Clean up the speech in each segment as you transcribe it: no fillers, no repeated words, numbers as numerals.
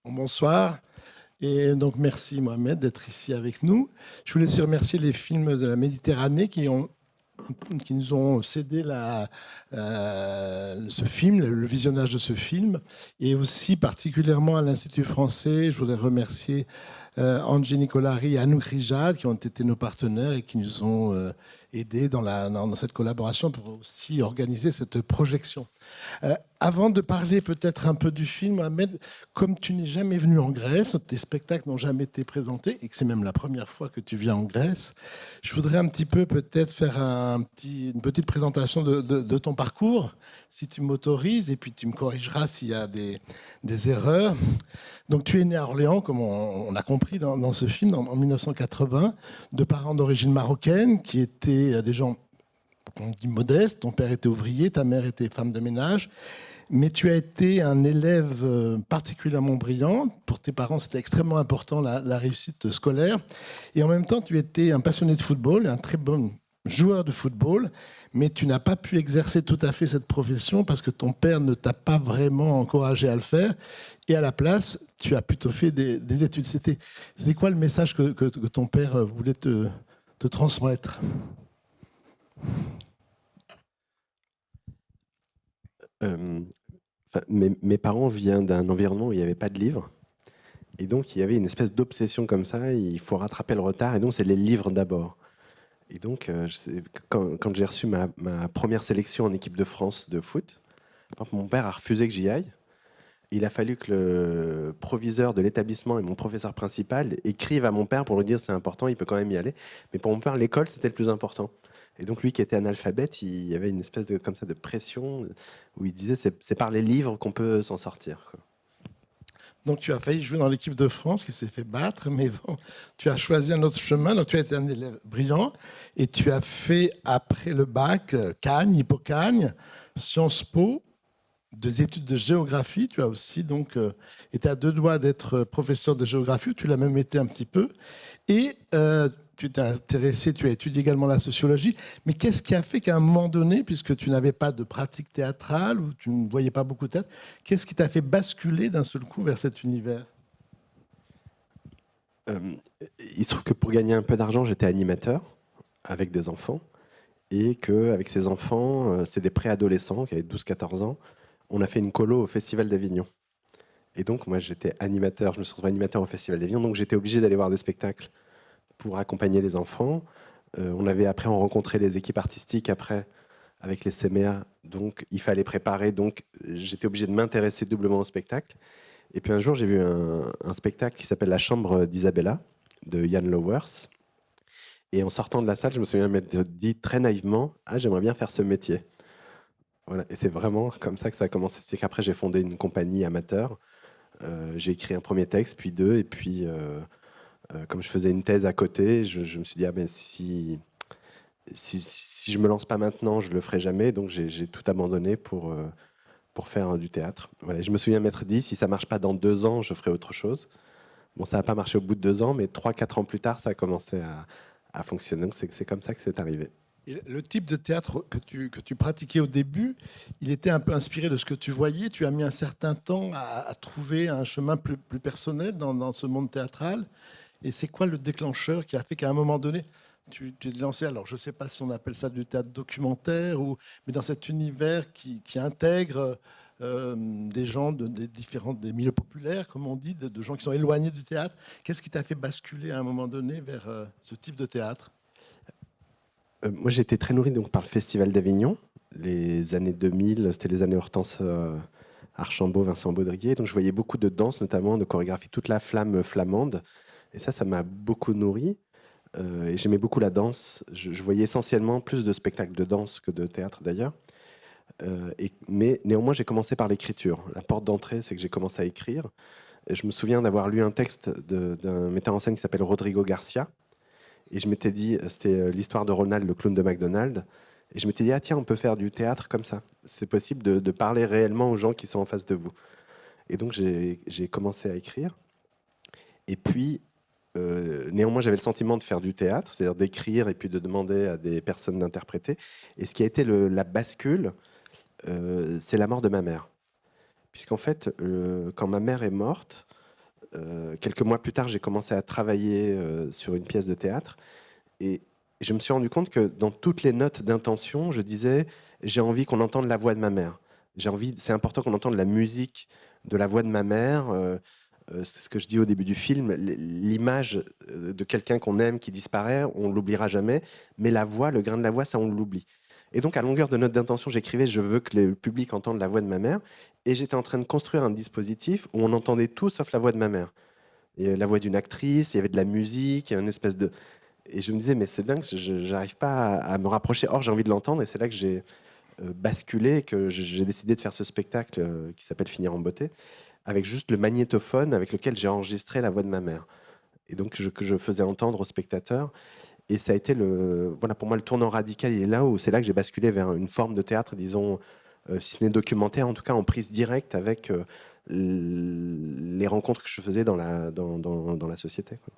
Bonsoir. Et donc, merci Mohamed d'être ici avec nous. Je voulais aussi remercier les films de la Méditerranée qui nous ont cédé ce film, le visionnage de ce film, et aussi particulièrement à l'Institut français. Je voudrais remercier Angie Nicolari et Anouk Rijad qui ont été nos partenaires et qui nous ont aidés dans cette collaboration pour aussi organiser cette projection. Avant de parler peut-être un peu du film, Mohamed, comme tu n'es jamais venu en Grèce, tes spectacles n'ont jamais été présentés et que c'est même la première fois que tu viens en Grèce, je voudrais un petit peu peut-être faire une petite présentation de ton parcours, si tu m'autorises, et puis tu me corrigeras s'il y a des erreurs. Donc tu es né à Orléans, comme on a compris dans ce film, en 1980, de parents d'origine marocaine qui étaient des gens, on dit modestes. Ton père était ouvrier, ta mère était femme de ménage. Mais tu as été un élève particulièrement brillant. Pour tes parents, c'était extrêmement important la réussite scolaire. Et en même temps, tu étais un passionné de football, un très bon joueur de football, mais tu n'as pas pu exercer tout à fait cette profession parce que ton père ne t'a pas vraiment encouragé à le faire. Et à la place, tu as plutôt fait des études. C'était quoi le message que ton père voulait te transmettre? Euh, mes parents viennent d'un environnement où il n'y avait pas de livres. Et donc, il y avait une espèce d'obsession comme ça. Il faut rattraper le retard. Et donc, c'est les livres d'abord. Et donc, quand j'ai reçu ma première sélection en équipe de France de foot, par exemple, mon père a refusé que j'y aille. Il a fallu que le proviseur de l'établissement et mon professeur principal écrivent à mon père pour lui dire c'est important, il peut quand même y aller. Mais pour mon père, l'école, c'était le plus important. Et donc lui qui était analphabète, il y avait une espèce de, comme ça, de pression où il disait c'est par les livres qu'on peut s'en sortir, quoi. Donc tu as failli jouer dans l'équipe de France qui s'est fait battre, mais bon, tu as choisi un autre chemin. Donc tu as été un élève brillant et tu as fait après le bac Cagnes, Hippocagne, Sciences Po, des études de géographie. Tu as aussi donc été à deux doigts d'être professeur de géographie. Tu l'as même été un petit peu. Et tu t'es intéressé, tu as étudié également la sociologie. Mais qu'est-ce qui a fait qu'à un moment donné, puisque tu n'avais pas de pratique théâtrale ou tu ne voyais pas beaucoup de théâtre, qu'est-ce qui t'a fait basculer d'un seul coup vers cet univers? Euh, il se trouve que pour gagner un peu d'argent, j'étais animateur avec des enfants. Et qu'avec ces enfants, c'est des préadolescents qui avaient 12-14 ans, on a fait une colo au Festival d'Avignon. Et donc, moi, j'étais animateur, je me suis retrouvé animateur au Festival d'Avignon, donc j'étais obligé d'aller voir des spectacles pour accompagner les enfants. On rencontrait les équipes artistiques après avec les CMA, donc il fallait préparer, donc j'étais obligé de m'intéresser doublement au spectacle. Et puis un jour, j'ai vu un spectacle qui s'appelle La Chambre d'Isabella, de Jan Lowers. Et en sortant de la salle, je me souviens m'être dit très naïvement, ah, j'aimerais bien faire ce métier. Voilà. Et c'est vraiment comme ça que ça a commencé. C'est qu'après, j'ai fondé une compagnie amateur. J'ai écrit un premier texte, puis deux, et puis comme je faisais une thèse à côté, je me suis dit, ah ben si je me lance pas maintenant, je le ferai jamais. Donc j'ai tout abandonné pour faire du théâtre. Voilà. Et je me souviens m'être dit, si ça marche pas dans 2 ans, je ferai autre chose. Bon, ça n'a pas marché au bout de 2 ans, mais 3-4 ans plus tard, ça a commencé à fonctionner. Donc c'est comme ça que c'est arrivé. Et le type de théâtre que tu pratiquais au début, il était un peu inspiré de ce que tu voyais. Tu as mis un certain temps à trouver un chemin plus personnel dans ce monde théâtral. Et c'est quoi le déclencheur qui a fait qu'à un moment donné, tu t'es lancé, alors je ne sais pas si on appelle ça du théâtre documentaire, mais dans cet univers qui intègre des gens des milieux populaires, comme on dit, de gens qui sont éloignés du théâtre. Qu'est-ce qui t'a fait basculer à un moment donné vers ce type de théâtre? Moi, j'ai été très nourri donc, par le Festival d'Avignon. Les années 2000, c'était les années Hortense Archambault, Vincent Baudrier. Donc, je voyais beaucoup de danse, notamment de chorégraphie, toute la flamme flamande. Et ça m'a beaucoup nourri. Et j'aimais beaucoup la danse. Je voyais essentiellement plus de spectacles de danse que de théâtre, d'ailleurs. Mais néanmoins, j'ai commencé par l'écriture. La porte d'entrée, c'est que j'ai commencé à écrire. Et je me souviens d'avoir lu un texte d'un metteur en scène qui s'appelle Rodrigo Garcia. Et je m'étais dit, c'était l'histoire de Ronald, le clown de McDonald's. Et je m'étais dit, ah tiens, on peut faire du théâtre comme ça. C'est possible de parler réellement aux gens qui sont en face de vous. Et donc j'ai commencé à écrire. Et puis, néanmoins, j'avais le sentiment de faire du théâtre, c'est-à-dire d'écrire et puis de demander à des personnes d'interpréter. Et ce qui a été la bascule, c'est la mort de ma mère. Puisqu'en fait, quand ma mère est morte, quelques mois plus tard, j'ai commencé à travailler sur une pièce de théâtre. Et je me suis rendu compte que dans toutes les notes d'intention, je disais, j'ai envie qu'on entende la voix de ma mère. C'est important qu'on entende la musique de la voix de ma mère. C'est ce que je dis au début du film. L'image de quelqu'un qu'on aime qui disparaît, on l'oubliera jamais. Mais la voix, le grain de la voix, ça, on l'oublie. Et donc, à longueur de notes d'intention, j'écrivais, je veux que le public entende la voix de ma mère. Et j'étais en train de construire un dispositif où on entendait tout sauf la voix de ma mère. Et la voix d'une actrice, il y avait de la musique, il y avait une espèce de... Et je me disais, mais c'est dingue, je n'arrive pas à me rapprocher. Or, j'ai envie de l'entendre. Et c'est là que j'ai basculé, que j'ai décidé de faire ce spectacle qui s'appelle Finir en beauté, avec juste le magnétophone avec lequel j'ai enregistré la voix de ma mère. Et donc, que je faisais entendre aux spectateurs. Et ça a été, voilà, pour moi, le tournant radical. Il est là où c'est là que j'ai basculé vers une forme de théâtre, disons, si ce n'est documentaire, en tout cas en prise directe avec les rencontres que je faisais dans la société, quoi.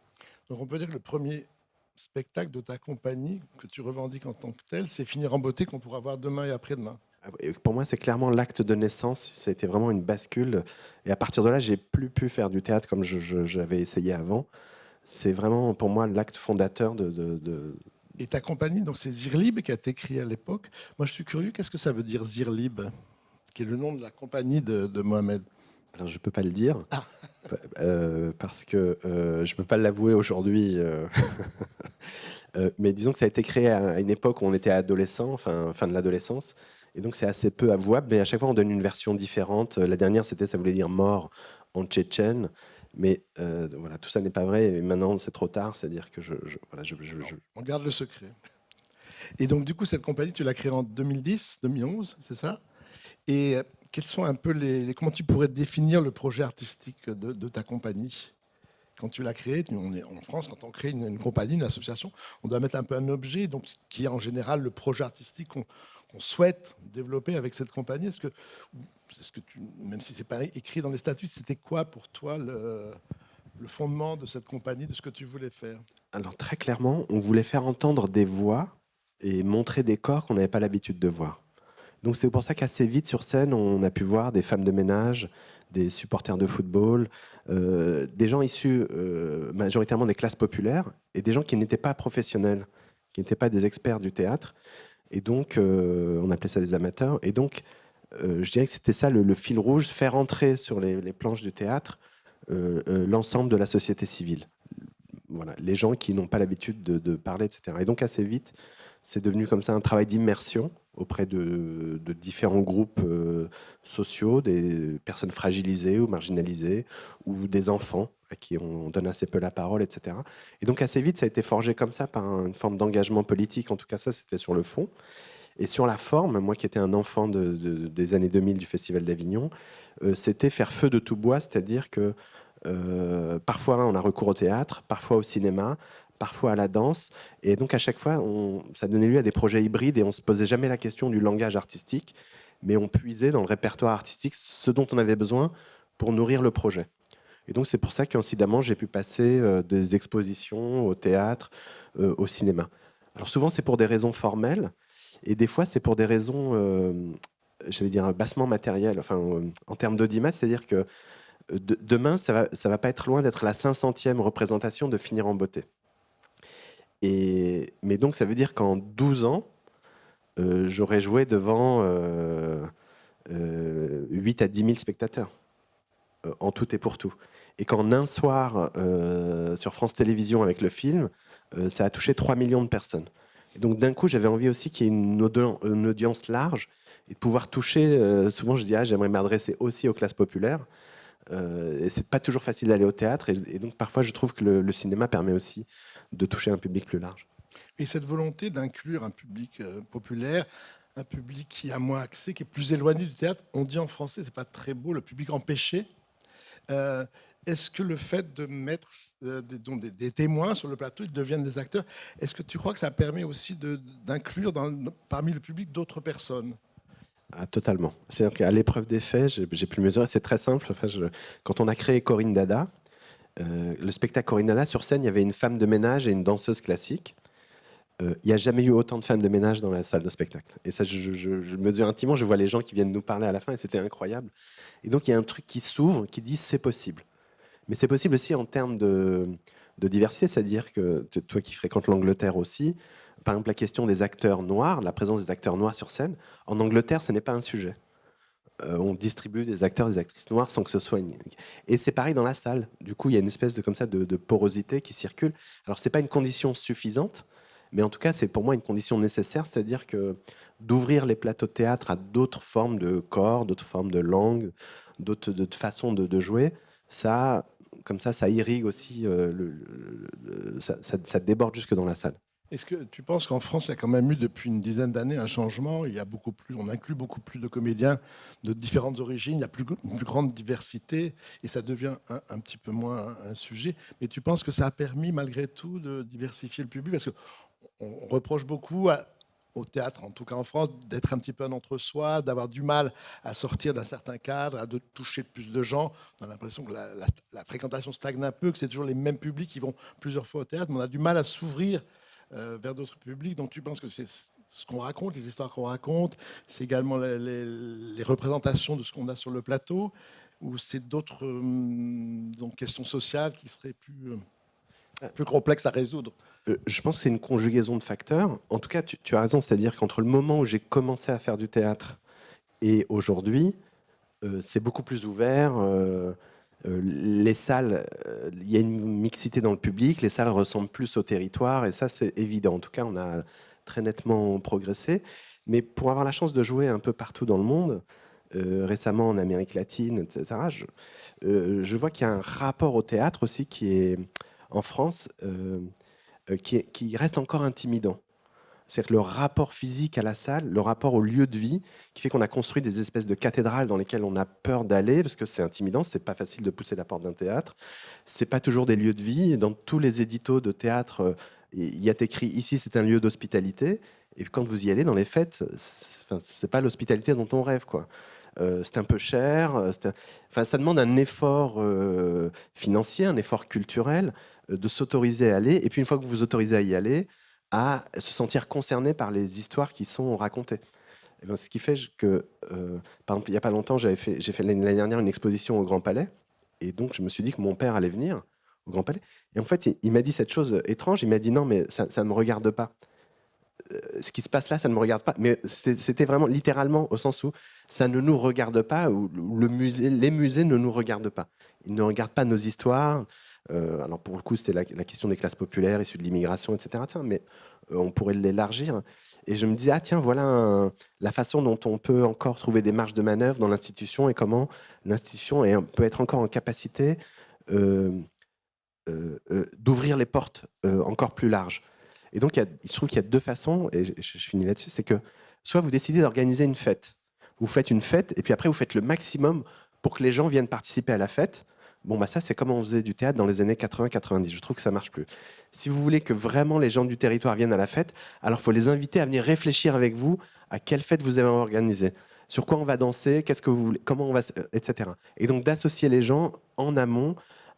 Donc on peut dire que le premier spectacle de ta compagnie que tu revendiques en tant que tel, c'est Finir en beauté qu'on pourra voir demain et après-demain. Et pour moi, c'est clairement l'acte de naissance. Ça a été vraiment une bascule. Et à partir de là, j'ai plus pu faire du théâtre comme j'avais essayé avant. C'est vraiment pour moi l'acte fondateur de... Et ta compagnie, donc c'est Zirlib qui a été créée à l'époque. Moi, je suis curieux, qu'est-ce que ça veut dire Zirlib, qui est le nom de la compagnie de Mohamed? Alors, je ne peux pas le dire, Ah. parce que je ne peux pas l'avouer aujourd'hui. Mais disons que ça a été créé à une époque où on était adolescent, enfin, fin de l'adolescence. Et donc, c'est assez peu avouable, mais à chaque fois, on donne une version différente. La dernière, ça voulait dire mort en tchétchène. Mais voilà, tout ça n'est pas vrai. Et maintenant, c'est trop tard. C'est-à-dire que On garde le secret. Et donc, du coup, cette compagnie, tu l'as créée en 2010, 2011, c'est ça? Et quels sont un peu comment tu pourrais définir le projet artistique de ta compagnie? Quand tu l'as créé, on est en France, quand on crée une compagnie, une association, on doit mettre un peu un objet, donc qui est en général le projet artistique qu'on souhaite développer avec cette compagnie. Est-ce que même si c'est pas écrit dans les statuts, c'était quoi pour toi le fondement de cette compagnie, de ce que tu voulais faire? Alors, très clairement, on voulait faire entendre des voix et montrer des corps qu'on n'avait pas l'habitude de voir. Donc c'est pour ça qu'assez vite sur scène, on a pu voir des femmes de ménage, des supporters de football, des gens issus majoritairement des classes populaires et des gens qui n'étaient pas professionnels, qui n'étaient pas des experts du théâtre. Et donc, on appelait ça des amateurs. Et donc, je dirais que c'était ça le fil rouge, faire entrer sur les planches du théâtre l'ensemble de la société civile. Voilà, les gens qui n'ont pas l'habitude de parler, etc. Et donc, assez vite, c'est devenu comme ça un travail d'immersion auprès de différents groupes sociaux, des personnes fragilisées ou marginalisées, ou des enfants à qui on donne assez peu la parole, etc. Et donc assez vite, ça a été forgé comme ça par une forme d'engagement politique. En tout cas, ça, c'était sur le fond. Et sur la forme, moi qui étais un enfant des années 2000 du Festival d'Avignon, c'était faire feu de tout bois, c'est-à-dire que parfois on a recours au théâtre, parfois au cinéma, parfois à la danse. Et donc, à chaque fois, ça donnait lieu à des projets hybrides et on ne se posait jamais la question du langage artistique, mais on puisait dans le répertoire artistique ce dont on avait besoin pour nourrir le projet. Et donc, c'est pour ça qu'incidemment, j'ai pu passer des expositions au théâtre, au cinéma. Alors, souvent, c'est pour des raisons formelles et des fois, c'est pour des raisons, j'allais dire, bassement matérielles, enfin, en termes d'audimat, c'est-à-dire que demain, ça va pas être loin d'être la 500e représentation de Finir en beauté. Mais donc, ça veut dire qu'en 12 ans, j'aurais joué devant 8 à 10 000 spectateurs, en tout et pour tout. Et qu'en un soir, sur France Télévisions avec le film, ça a touché 3 millions de personnes. Et donc, d'un coup, j'avais envie aussi qu'il y ait une audience large et de pouvoir toucher. Souvent, je dis, j'aimerais m'adresser aussi aux classes populaires. Et c'est pas toujours facile d'aller au théâtre. Et donc, parfois, je trouve que le cinéma permet aussi de toucher un public plus large. Et cette volonté d'inclure un public populaire, un public qui a moins accès, qui est plus éloigné du théâtre, on dit en français, c'est pas très beau, le public empêché. Est-ce que le fait de mettre des témoins sur le plateau, ils deviennent des acteurs, est-ce que tu crois que ça permet aussi d'inclure parmi le public d'autres personnes? Totalement. C'est-à-dire qu'à l'épreuve des faits, j'ai pu le mesurer. C'est très simple. Enfin, quand on a créé Corinne Dada, le spectacle Corinne Dada, sur scène, il y avait une femme de ménage et une danseuse classique. Il n'y a jamais eu autant de femmes de ménage dans la salle de spectacle. Et ça, je mesure intimement. Je vois les gens qui viennent nous parler à la fin et c'était incroyable. Et donc, il y a un truc qui s'ouvre, qui dit c'est possible. Mais c'est possible aussi en termes de diversité, c'est-à-dire que toi qui fréquentes l'Angleterre aussi, par exemple la question des acteurs noirs, la présence des acteurs noirs sur scène, en Angleterre, ce n'est pas un sujet. On distribue des acteurs, des actrices noires sans que ce soit une... Et c'est pareil dans la salle. Du coup, il y a une espèce de, comme ça, de porosité qui circule. Alors, c'est pas une condition suffisante, mais en tout cas, c'est pour moi une condition nécessaire, c'est-à-dire que d'ouvrir les plateaux de théâtre à d'autres formes de corps, d'autres formes de langue, d'autres façons de jouer, ça, comme ça irrigue aussi, ça déborde jusque dans la salle. Est-ce que tu penses qu'en France, il y a quand même eu depuis une dizaine d'années un changement? Il y a beaucoup plus, on inclut beaucoup plus de comédiens de différentes origines, il y a une plus grande diversité et ça devient un petit peu moins un sujet. Mais tu penses que ça a permis malgré tout de diversifier le public? Parce qu'on reproche beaucoup au théâtre, en tout cas en France, d'être un petit peu un entre-soi, d'avoir du mal à sortir d'un certain cadre, à de toucher plus de gens. On a l'impression que la fréquentation stagne un peu, que c'est toujours les mêmes publics qui vont plusieurs fois au théâtre, mais on a du mal à s'ouvrir vers d'autres publics. Donc tu penses que c'est ce qu'on raconte, les histoires qu'on raconte, c'est également les représentations de ce qu'on a sur le plateau, ou c'est d'autres questions sociales qui seraient plus complexes à résoudre? Je pense que c'est une conjugaison de facteurs. En tout cas, tu as raison, c'est-à-dire qu'entre le moment où j'ai commencé à faire du théâtre et aujourd'hui, c'est beaucoup plus ouvert. Les salles, il y a une mixité dans le public, les salles ressemblent plus au territoire, et ça, c'est évident. En tout cas, on a très nettement progressé. Mais pour avoir la chance de jouer un peu partout dans le monde, récemment en Amérique latine, etc., je vois qu'il y a un rapport au théâtre aussi qui est, en France, qui reste encore intimidant. C'est-à-dire que le rapport physique à la salle, le rapport au lieu de vie, qui fait qu'on a construit des espèces de cathédrales dans lesquelles on a peur d'aller, parce que c'est intimidant, c'est pas facile de pousser la porte d'un théâtre. C'est pas toujours des lieux de vie. Et dans tous les éditos de théâtre, il y a écrit ici c'est un lieu d'hospitalité. Et quand vous y allez dans les fêtes, c'est pas l'hospitalité dont on rêve, quoi. C'est un peu cher. Enfin, ça demande un effort financier, un effort culturel, de s'autoriser à aller. Et puis une fois que vous vous autorisez à y aller, à se sentir concerné par les histoires qui sont racontées. Et ben, ce qui fait que, par exemple, il n'y a pas longtemps, j'ai fait l'année dernière une exposition au Grand Palais, et donc je me suis dit que mon père allait venir au Grand Palais. Et en fait, il m'a dit cette chose étrange, il m'a dit non, mais ça ne me regarde pas. Ce qui se passe là, ça ne me regarde pas. Mais c'était vraiment littéralement au sens où ça ne nous regarde pas, ou les musées ne nous regardent pas. Ils ne regardent pas nos histoires. Alors pour le coup, c'était la question des classes populaires issues de l'immigration, etc. Tiens, mais on pourrait l'élargir. Et je me disais, ah tiens, voilà la façon dont on peut encore trouver des marges de manœuvre dans l'institution et comment l'institution peut être encore en capacité d'ouvrir les portes encore plus larges. Et donc, il se trouve qu'il y a deux façons, et je finis là-dessus, c'est que soit vous décidez d'organiser une fête, vous faites une fête, et puis après, vous faites le maximum pour que les gens viennent participer à la fête. Bon, bah ça, c'est comme on faisait du théâtre dans les années 80-90. Je trouve que ça marche plus. Si vous voulez que vraiment les gens du territoire viennent à la fête, alors il faut les inviter à venir réfléchir avec vous à quelle fête vous avez organisée, sur quoi on va danser, qu'est-ce que vous voulez, comment on va, etc. Et donc d'associer les gens en amont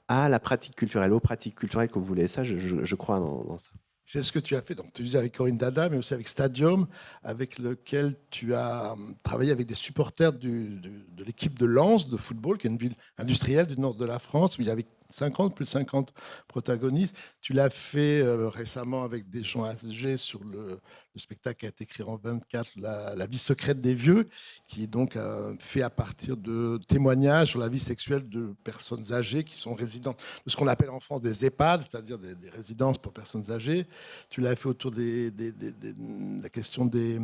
à la pratique culturelle, aux pratiques culturelles que vous voulez. Ça, je crois dans ça. C'est ce que tu as fait. Donc, tu disais avec Corinne Dada, mais aussi avec Stadium, avec lequel tu as travaillé avec des supporters de l'équipe de Lens de football, qui est une ville industrielle du nord de la France, où il y avait plus de 50 protagonistes. Tu l'as fait récemment avec des gens âgés sur le spectacle qui a été écrit en 24, la vie secrète des vieux, qui est donc fait à partir de témoignages sur la vie sexuelle de personnes âgées qui sont résidentes de ce qu'on appelle en France des EHPAD, c'est-à-dire des résidences pour personnes âgées. Tu l'as fait autour de la question des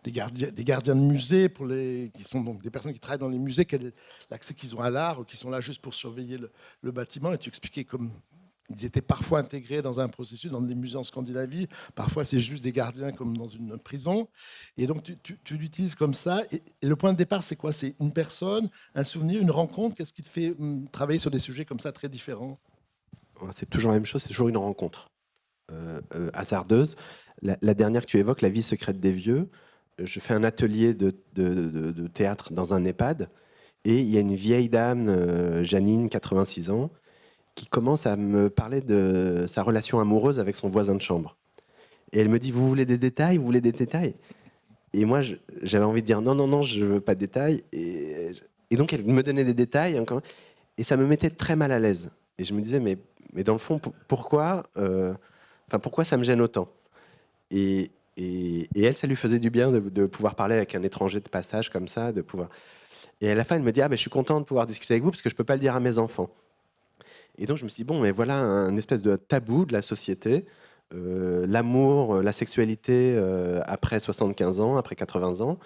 gardiens de musée, qui sont donc des personnes qui travaillent dans les musées, l'accès qu'ils ont à l'art, ou qui sont là juste pour surveiller le bâtiment. Et tu expliquais comme ils étaient parfois intégrés dans un processus, dans des musées en Scandinavie. Parfois, c'est juste des gardiens comme dans une prison. Et donc, tu l'utilises comme ça. Et le point de départ, c'est quoi? C'est une personne, un souvenir, une rencontre? Qu'est-ce qui te fait travailler sur des sujets comme ça très différents? C'est toujours la même chose, c'est toujours une rencontre hasardeuse. La dernière que tu évoques, La vie secrète des vieux, je fais un atelier de théâtre dans un EHPAD. Et il y a une vieille dame, Janine, 86 ans, qui commence à me parler de sa relation amoureuse avec son voisin de chambre. Et elle me dit, vous voulez des détails? Vous voulez des détails? Et moi, j'avais envie de dire, non, non, non, je veux pas de détails. Et donc, elle me donnait des détails. Et ça me mettait très mal à l'aise. Et je me disais, mais dans le fond, pourquoi, pourquoi ça me gêne autant? Et elle, ça lui faisait du bien de pouvoir parler avec un étranger de passage comme ça, de pouvoir. Et à la fin, elle me dit, ah, ben, je suis content de pouvoir discuter avec vous parce que je ne peux pas le dire à mes enfants. Et donc, je me suis dit, bon, mais voilà un espèce de tabou de la société, l'amour, la sexualité après 75 ans, après 80 ans.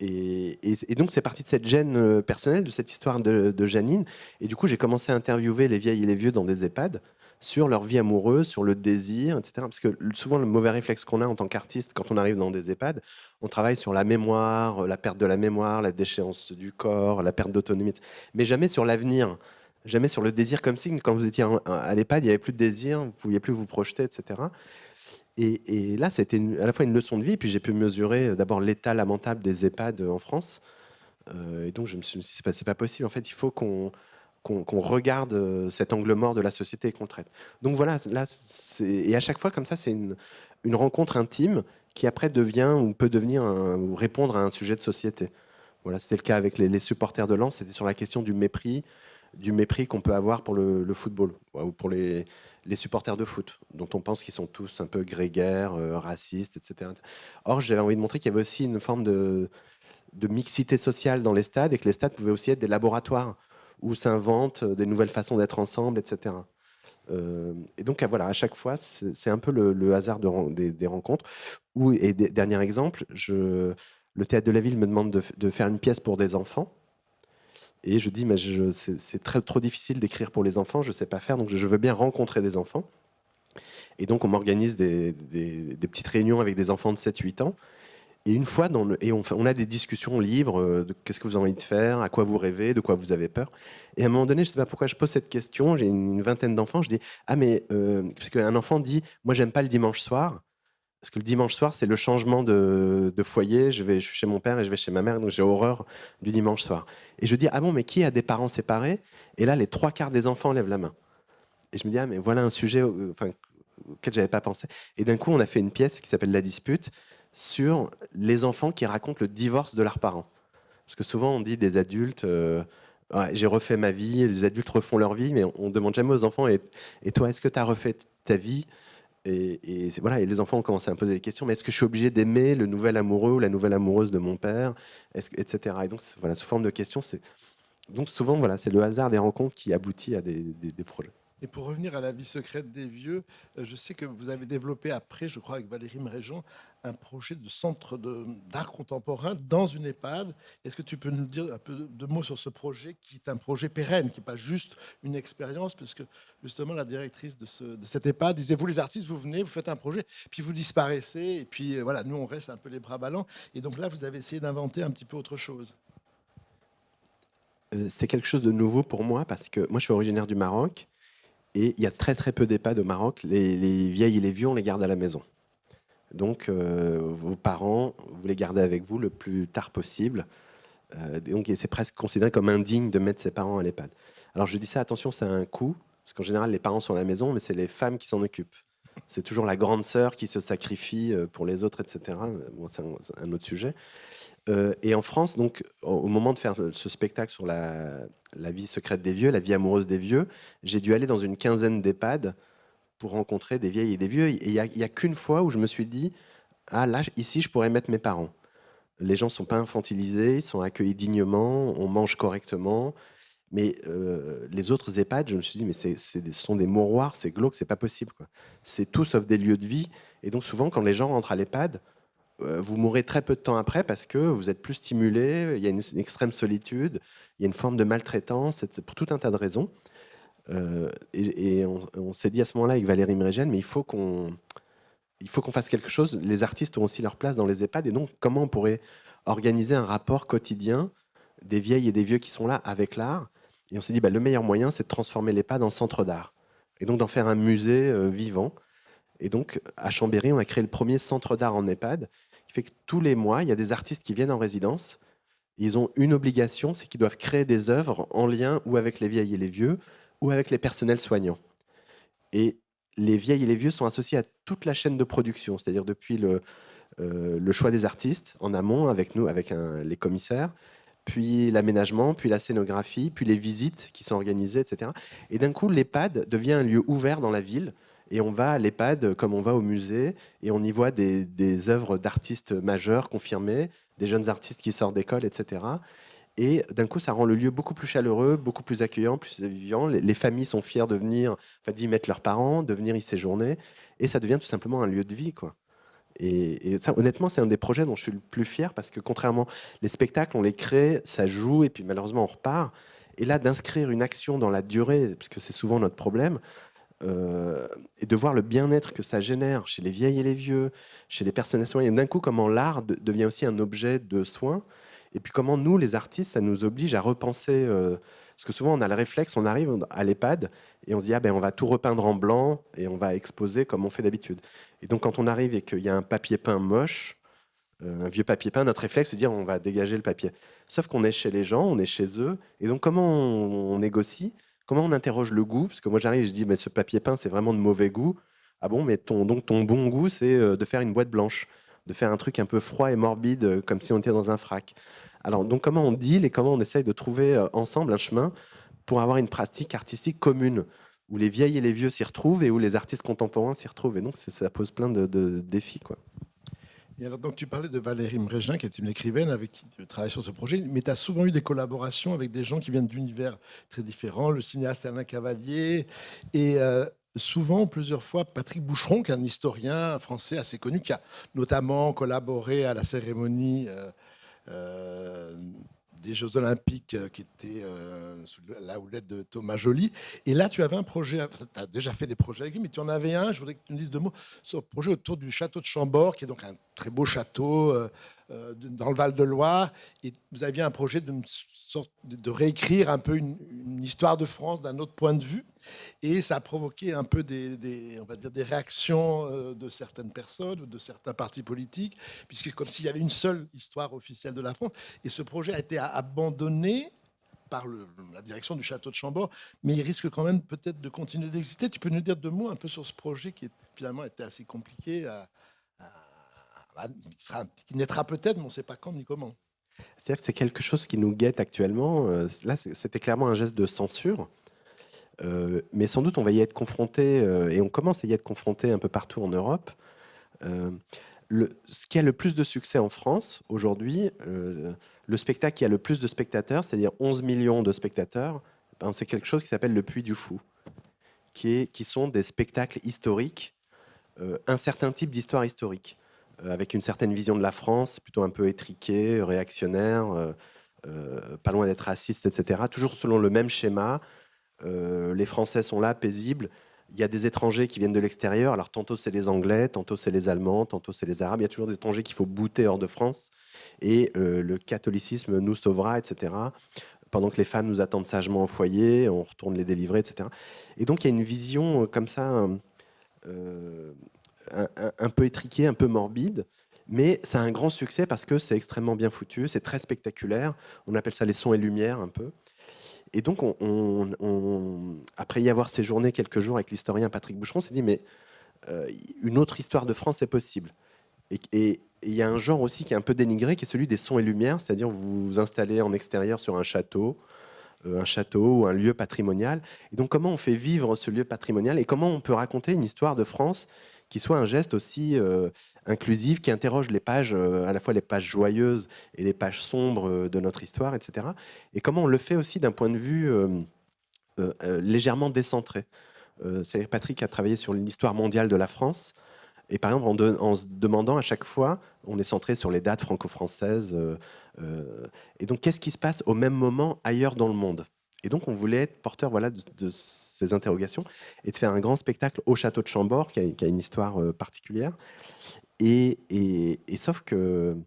Et donc, c'est parti de cette gêne personnelle, de cette histoire de Janine. Et du coup, j'ai commencé à interviewer les vieilles et les vieux dans des EHPAD sur leur vie amoureuse, sur le désir, etc. Parce que souvent, le mauvais réflexe qu'on a en tant qu'artiste, quand on arrive dans des EHPAD, on travaille sur la mémoire, la perte de la mémoire, la déchéance du corps, la perte d'autonomie, mais jamais sur l'avenir, jamais sur le désir comme signe. Quand vous étiez à l'EHPAD, il n'y avait plus de désir, vous ne pouviez plus vous projeter, etc. Et là, c'était à la fois une leçon de vie, puis j'ai pu mesurer d'abord l'état lamentable des EHPAD en France. Et donc, je me suis dit, c'est pas possible. En fait, il faut qu'on regarde cet angle mort de la société et qu'on le traite. Donc voilà, là, et à chaque fois, comme ça, c'est une rencontre intime qui après devient ou peut devenir ou répondre à un sujet de société. Voilà, c'était le cas avec les supporters de Lens. C'était sur la question du mépris qu'on peut avoir pour le football ou pour les supporters de foot, dont on pense qu'ils sont tous un peu grégaires, racistes, etc. Or, j'avais envie de montrer qu'il y avait aussi une forme de mixité sociale dans les stades et que les stades pouvaient aussi être des laboratoires où s'inventent des nouvelles façons d'être ensemble, etc. Et donc, voilà, à chaque fois, c'est un peu le hasard des rencontres. Dernier exemple, le Théâtre de la Ville me demande de faire une pièce pour des enfants. Et je dis, mais c'est trop difficile d'écrire pour les enfants, je ne sais pas faire, donc je veux bien rencontrer des enfants. Et donc, on m'organise des petites réunions avec des enfants de 7-8 ans. Et une fois, on a des discussions libres de qu'est-ce que vous avez envie de faire, à quoi vous rêvez, de quoi vous avez peur. Et à un moment donné, je ne sais pas pourquoi je pose cette question, j'ai une vingtaine d'enfants, je dis, ah mais, parce qu'un enfant dit, moi j'aime pas le dimanche soir, parce que le dimanche soir, c'est le changement de foyer, je suis chez mon père et je vais chez ma mère, donc j'ai horreur du dimanche soir. Et je dis, ah bon, mais qui a des parents séparés? Et là, les 3/4 des enfants lèvent la main. Et je me dis, ah mais voilà un sujet auquel je n'avais pas pensé. Et d'un coup, on a fait une pièce qui s'appelle La Dispute, sur les enfants qui racontent le divorce de leurs parents. Parce que souvent, on dit des adultes, ouais, j'ai refait ma vie, les adultes refont leur vie, mais on ne demande jamais aux enfants, et toi, est-ce que tu as refait ta vie? Et voilà, et les enfants ont commencé à me poser des questions, mais est-ce que je suis obligé d'aimer le nouvel amoureux ou la nouvelle amoureuse de mon père, etc. Et donc, voilà, sous forme de questions, donc souvent, voilà, c'est le hasard des rencontres qui aboutit à des projets. Et pour revenir à la vie secrète des vieux, je sais que vous avez développé après, je crois, avec Valérie Mréjean, un projet de centre d'art contemporain dans une EHPAD. Est-ce que tu peux nous dire un peu de mots sur ce projet qui est un projet pérenne, qui n'est pas juste une expérience, parce que justement la directrice de cette EHPAD disait, vous les artistes, vous venez, vous faites un projet, puis vous disparaissez, et puis voilà, nous on reste un peu les bras ballants. Et donc là, vous avez essayé d'inventer un petit peu autre chose. C'est quelque chose de nouveau pour moi, parce que moi je suis originaire du Maroc, et il y a très très peu d'EHPAD au Maroc. Les vieilles et les vieux, on les garde à la maison. Donc, vos parents, vous les gardez avec vous le plus tard possible. Donc, c'est presque considéré comme indigne de mettre ses parents à l'EHPAD. Alors, je dis ça, attention, ça a un coût, parce qu'en général, les parents sont à la maison, mais c'est les femmes qui s'en occupent. C'est toujours la grande sœur qui se sacrifie pour les autres, etc. Bon, c'est un autre sujet. Et en France, donc, au moment de faire ce spectacle sur la vie secrète des vieux, la vie amoureuse des vieux, j'ai dû aller dans une quinzaine d'EHPAD pour rencontrer des vieilles et des vieux. Et il n'y a qu'une fois où je me suis dit, ah là, ici, je pourrais mettre mes parents. Les gens ne sont pas infantilisés, ils sont accueillis dignement, on mange correctement. Mais les autres EHPAD, je me suis dit, mais ce sont des mouroirs, c'est glauque, c'est pas possible, quoi. C'est tout sauf des lieux de vie. Et donc souvent, quand les gens rentrent à l'EHPAD, vous mourrez très peu de temps après parce que vous êtes plus stimulé, il y a une extrême solitude, il y a une forme de maltraitance, c'est pour tout un tas de raisons. Et on s'est dit à ce moment-là avec Valérie Mréjean, mais il faut qu'on fasse quelque chose. Les artistes ont aussi leur place dans les EHPAD, et donc comment on pourrait organiser un rapport quotidien des vieilles et des vieux qui sont là avec l'art. Et on s'est dit, le meilleur moyen, c'est de transformer l'EHPAD en centre d'art, et donc d'en faire un musée vivant. Et donc, à Chambéry, on a créé le premier centre d'art en EHPAD, qui fait que tous les mois, il y a des artistes qui viennent en résidence. Ils ont une obligation, c'est qu'ils doivent créer des œuvres en lien ou avec les vieilles et les vieux, ou avec les personnels soignants. Et les vieilles et les vieux sont associés à toute la chaîne de production, c'est-à-dire depuis le choix des artistes en amont avec nous, avec les commissaires, puis l'aménagement, puis la scénographie, puis les visites qui sont organisées, etc. Et d'un coup, l'EHPAD devient un lieu ouvert dans la ville. Et on va à l'EHPAD comme on va au musée, et on y voit des œuvres d'artistes majeurs confirmées, des jeunes artistes qui sortent d'école, etc. Et d'un coup, ça rend le lieu beaucoup plus chaleureux, beaucoup plus accueillant, plus vivant. Les familles sont fières de venir, enfin, d'y mettre leurs parents, de venir y séjourner, et ça devient tout simplement un lieu de vie, quoi. Et ça, honnêtement, c'est un des projets dont je suis le plus fier parce que contrairement, les spectacles, on les crée, ça joue et puis malheureusement on repart. Et là, d'inscrire une action dans la durée, parce que c'est souvent notre problème, et de voir le bien-être que ça génère chez les vieilles et les vieux, chez les personnes soignées, et d'un coup, comment l'art devient aussi un objet de soin, et puis comment nous, les artistes, ça nous oblige à repenser. Parce que souvent, on a le réflexe, on arrive à l'EHPAD et on se dit, ah ben, on va tout repeindre en blanc et on va exposer comme on fait d'habitude. Et donc, quand on arrive et qu'il y a un papier peint moche, un vieux papier peint, notre réflexe, c'est de dire, on va dégager le papier. Sauf qu'on est chez les gens, on est chez eux. Et donc, comment on négocie? Comment on interroge le goût? Parce que moi, j'arrive et je dis, mais ce papier peint, c'est vraiment de mauvais goût. Ah bon, mais donc ton bon goût, c'est de faire une boîte blanche, de faire un truc un peu froid et morbide, comme si on était dans un frac. Alors, donc, comment on deal et comment on essaye de trouver ensemble un chemin pour avoir une pratique artistique commune, où les vieilles et les vieux s'y retrouvent et où les artistes contemporains s'y retrouvent. Et donc, ça pose plein de défis, quoi. Et alors, donc, tu parlais de Valérie Mrégin, qui est une écrivaine avec qui tu travailles sur ce projet, mais tu as souvent eu des collaborations avec des gens qui viennent d'univers très différents, le cinéaste Alain Cavalier, et souvent, plusieurs fois, Patrick Boucheron, qui est un historien français assez connu, qui a notamment collaboré à la cérémonie euh, des Jeux Olympiques qui était sous la houlette de Thomas Joly. Et là, tu avais un projet, tu as déjà fait des projets avec lui, mais tu en avais un, je voudrais que tu me dises deux mots, sur le projet autour du château de Chambord, qui est donc un très beau château dans le Val-de-Loire. Et vous aviez un projet de réécrire un peu une histoire de France d'un autre point de vue. Et ça a provoqué un peu on va dire des réactions de certaines personnes ou de certains partis politiques, puisque comme s'il y avait une seule histoire officielle de la France. Et ce projet a été abandonné par la direction du château de Chambord, mais il risque quand même peut-être de continuer d'exister. Tu peux nous dire deux mots un peu sur ce projet qui finalement était assez compliqué, qui naîtra peut-être, mais on ne sait pas quand ni comment. C'est-à-dire que c'est quelque chose qui nous guette actuellement. Là, c'était clairement un geste de censure. Mais sans doute, on va y être confronté, et on commence à y être confronté un peu partout en Europe. Ce qui a le plus de succès en France aujourd'hui, le spectacle qui a le plus de spectateurs, c'est-à-dire 11 millions de spectateurs, ben, c'est quelque chose qui s'appelle le Puy du Fou, qui sont des spectacles historiques, un certain type d'histoire historique, avec une certaine vision de la France, plutôt un peu étriquée, réactionnaire, pas loin d'être raciste, etc. Toujours selon le même schéma. Les Français sont là, paisibles. Il y a des étrangers qui viennent de l'extérieur. Alors, tantôt, c'est les Anglais, tantôt, c'est les Allemands, tantôt, c'est les Arabes. Il y a toujours des étrangers qu'il faut bouter hors de France. Et le catholicisme nous sauvera, etc. Pendant que les femmes nous attendent sagement au foyer, on retourne les délivrer, etc. Et donc, il y a une vision comme ça, un peu étriquée, un peu morbide. Mais ça a un grand succès parce que c'est extrêmement bien foutu, c'est très spectaculaire. On appelle ça les sons et lumières, un peu. Et donc, après y avoir séjourné quelques jours avec l'historien Patrick Boucheron, on s'est dit, mais une autre histoire de France est possible. Et il y a un genre aussi qui est un peu dénigré, qui est celui des sons et lumières, c'est-à-dire vous vous installez en extérieur sur un château ou un lieu patrimonial. Et donc, comment on fait vivre ce lieu patrimonial et comment on peut raconter une histoire de France qui soit un geste aussi inclusif, qui interroge les pages, à la fois les pages joyeuses et les pages sombres de notre histoire, etc. Et comment on le fait aussi d'un point de vue légèrement décentré. C'est Patrick a travaillé sur l'histoire mondiale de la France. Et par exemple, en se demandant à chaque fois, on est centré sur les dates franco-françaises. Et donc, qu'est-ce qui se passe au même moment ailleurs dans le monde? Et donc, on voulait être porteur voilà, de ces interrogations et de faire un grand spectacle au château de Chambord, qui a une histoire particulière. Et sauf que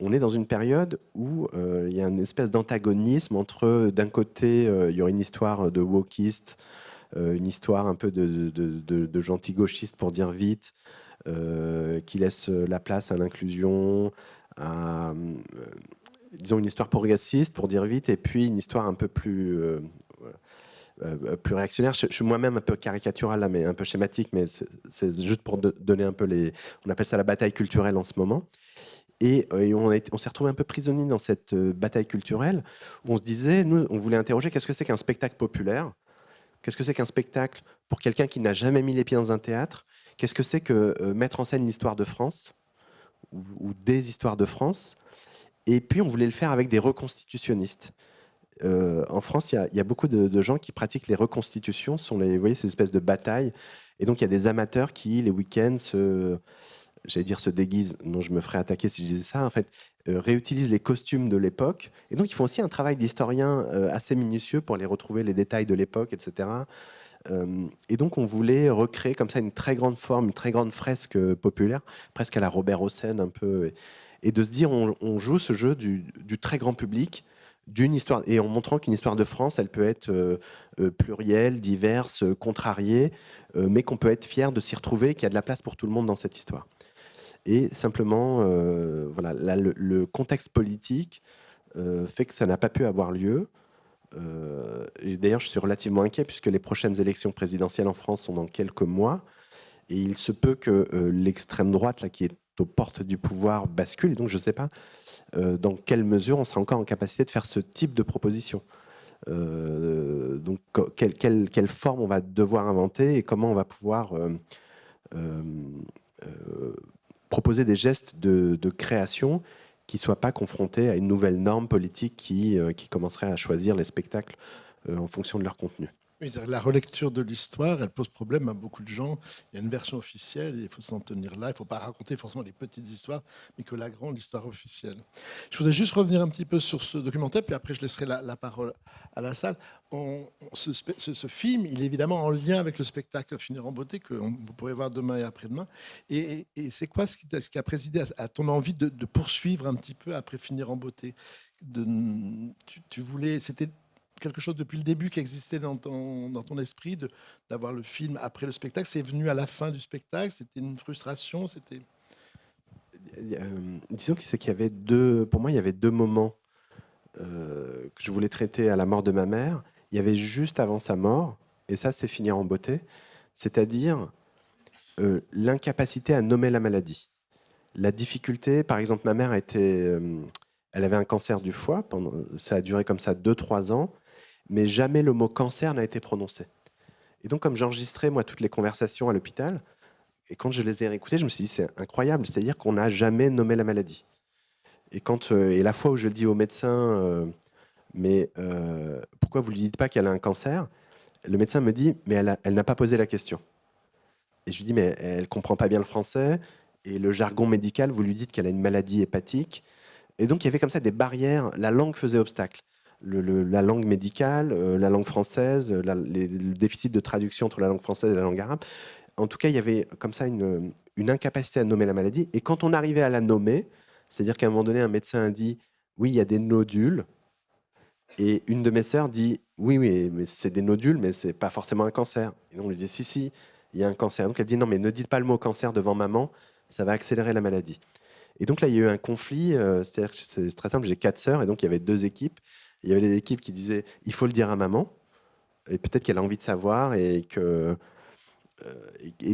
on est dans une période où il y a une espèce d'antagonisme entre, d'un côté, il y aurait une histoire de wokistes, une histoire un peu de gentils gauchistes, pour dire vite, qui laisse la place à l'inclusion, à disons une histoire progressiste, pour dire vite, et puis une histoire un peu plus plus réactionnaire. Je suis moi-même un peu caricatural là, mais un peu schématique, mais c'est juste pour donner un peu on appelle ça la bataille culturelle en ce moment. Et on s'est retrouvé un peu prisonnier dans cette bataille culturelle où on se disait, nous, on voulait interroger qu'est-ce que c'est qu'un spectacle populaire? Qu'est-ce que c'est qu'un spectacle pour quelqu'un qui n'a jamais mis les pieds dans un théâtre? Qu'est-ce que c'est que mettre en scène l'histoire de France ou des histoires de France? Et puis, on voulait le faire avec des reconstitutionnistes. En France, il y a beaucoup de gens qui pratiquent les reconstitutions, vous voyez, ces espèces de batailles. Et donc, il y a des amateurs qui, les week-ends, se déguisent. Non, je me ferais attaquer si je disais ça. En fait, réutilisent les costumes de l'époque. Et donc, ils font aussi un travail d'historien assez minutieux pour les retrouver, les détails de l'époque, etc. Et donc, on voulait recréer comme ça une très grande forme, une très grande fresque populaire, presque à la Robert Hossein un peu. Et de se dire, on joue ce jeu du très grand public, d'une histoire, et en montrant qu'une histoire de France, elle peut être plurielle, diverse, contrariée, mais qu'on peut être fier de s'y retrouver, qu'il y a de la place pour tout le monde dans cette histoire. Et simplement, voilà, là, le contexte politique fait que ça n'a pas pu avoir lieu. Et d'ailleurs, je suis relativement inquiet puisque les prochaines élections présidentielles en France sont dans quelques mois. Et il se peut que l'extrême droite, là, qui est aux portes du pouvoir, bascule. Et donc, je ne sais pas dans quelle mesure on sera encore en capacité de faire ce type de proposition. Donc, quelle forme on va devoir inventer et comment on va pouvoir proposer des gestes de création qui ne soient pas confrontés à une nouvelle norme politique qui commencerait à choisir les spectacles en fonction de leur contenu. Oui, la relecture de l'histoire, elle pose problème à beaucoup de gens. Il y a une version officielle, il faut s'en tenir là. Il ne faut pas raconter forcément les petites histoires, mais que la grande histoire officielle. Je voudrais juste revenir un petit peu sur ce documentaire, puis après je laisserai la parole à la salle. Ce film, il est évidemment en lien avec le spectacle Finir en beauté, que vous pourrez voir demain et après-demain. Et c'est quoi ce qui a présidé à ton envie de poursuivre un petit peu après Finir en beauté? Tu voulais, c'était quelque chose depuis le début qui existait dans ton esprit, d'avoir le film après le spectacle? C'est venu à la fin du spectacle? C'était une frustration? Disons que c'est qu'il y avait pour moi, il y avait deux moments que je voulais traiter à la mort de ma mère. Il y avait juste avant sa mort, et ça, c'est Finir en beauté, c'est-à-dire l'incapacité à nommer la maladie. La difficulté, par exemple, ma mère elle avait un cancer du foie, ça a duré comme ça 2-3 ans, mais jamais le mot cancer n'a été prononcé. Et donc, comme j'enregistrais, moi, toutes les conversations à l'hôpital, et quand je les ai réécoutées, je me suis dit, c'est incroyable, c'est-à-dire qu'on n'a jamais nommé la maladie. Et la fois où je le dis au médecin, mais pourquoi vous ne lui dites pas qu'elle a un cancer? Le médecin me dit, mais elle n'a pas posé la question. Et je lui dis, mais elle ne comprend pas bien le français, et le jargon médical, vous lui dites qu'elle a une maladie hépatique. Et donc, il y avait comme ça des barrières, la langue faisait obstacle. La langue médicale, la langue française, le déficit de traduction entre la langue française et la langue arabe. En tout cas, il y avait comme ça une incapacité à nommer la maladie. Et quand on arrivait à la nommer, c'est-à-dire qu'à un moment donné, un médecin a dit « oui, il y a des nodules », et une de mes sœurs dit « oui, mais c'est des nodules, mais c'est pas forcément un cancer ». Et on lui dit « si, il y a un cancer ». Donc elle dit « non, mais ne dites pas le mot cancer devant maman, ça va accélérer la maladie ». Et donc là, il y a eu un conflit, c'est-à-dire que c'est très simple, j'ai 4 sœurs, et donc il y avait 2 équipes. Il y avait les équipes qui disaient il faut le dire à maman, et peut-être qu'elle a envie de savoir et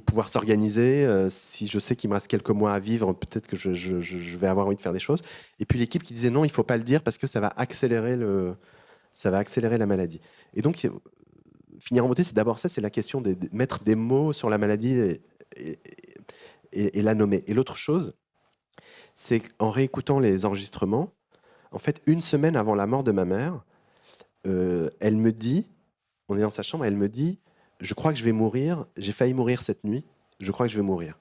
pouvoir s'organiser. Si je sais qu'il me reste quelques mois à vivre, peut-être que je vais avoir envie de faire des choses. Et puis l'équipe qui disait non, il ne faut pas le dire parce que ça va accélérer la maladie. Et donc, Finir en beauté, c'est d'abord ça, c'est la question de mettre des mots sur la maladie et la nommer. Et l'autre chose, c'est qu'en réécoutant les enregistrements, en fait, une semaine avant la mort de ma mère, elle me dit, on est dans sa chambre, elle me dit, je crois que je vais mourir, j'ai failli mourir cette nuit, je crois que je vais mourir.